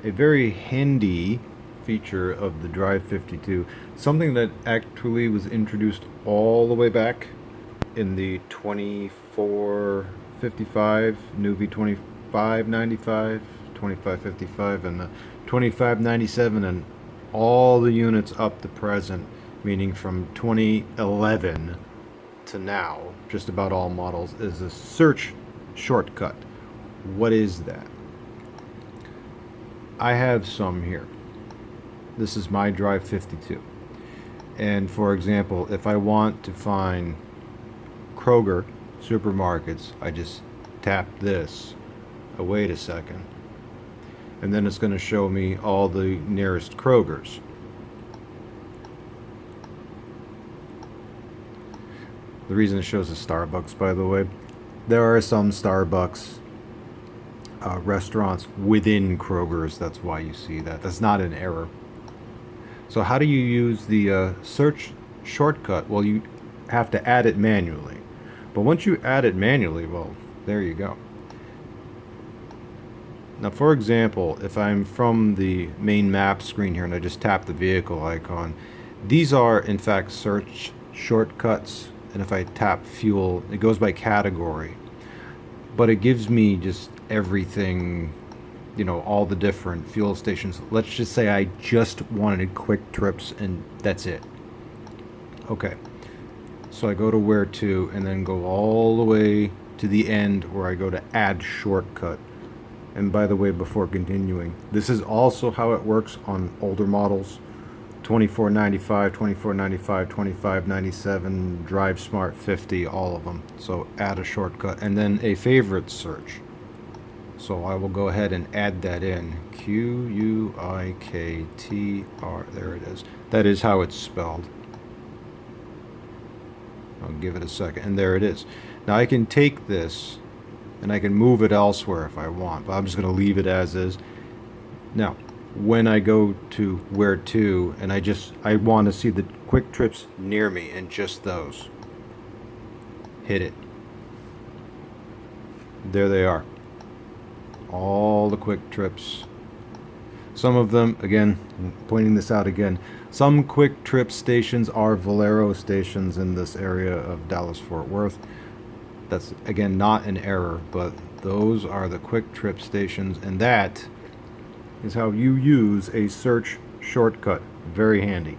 a very handy feature of the Drive 52, something that actually was introduced all the way back in the 2455, nuvi 2595, 2555, and the 2597, and all the units up to present, meaning from 2011 to now, just about all models, is a search shortcut. What is that? I have some here. This is my Drive 52. And for example, if I want to find Kroger supermarkets, I just tap this. Oh, wait a second. And then it's going to show me all the nearest Krogers. The reason it shows a Starbucks, by the way, there are some Starbucks restaurants within Kroger's. That's why you see that. That's not an error. So how do you use the search shortcut? Well, you have to add it manually. But once you add it manually, well, there you go. Now, for example, if I'm from the main map screen here and I just tap the vehicle icon, these are in fact search shortcuts. And if I tap fuel, it goes by category. But it gives me just everything, you know, all the different fuel stations. Let's just say I just wanted quick trips and that's it. Okay. So I go to where to and then go all the way to the end where I go to add shortcut. And by the way, before continuing, this is also how it works on older models. 2495, 2495, 2597, DriveSmart 50, all of them. So add a shortcut and then a favorite search. So I will go ahead and add that in. Q-U-I-K-T-R. There it is. That is how it's spelled. I'll give it a second. And there it is. Now I can take this and I can move it elsewhere if I want. But I'm just going to leave it as is. Now, when I go to where to and I want to see the quick trips near me and just those. Hit it. There they are. All the quick trips. Some of them, again, I'm pointing this out again, some quick trip stations are Valero stations in this area of Dallas-Fort Worth. That's, again, not an error, but those are the quick trip stations, and that is how you use a search shortcut. Very handy.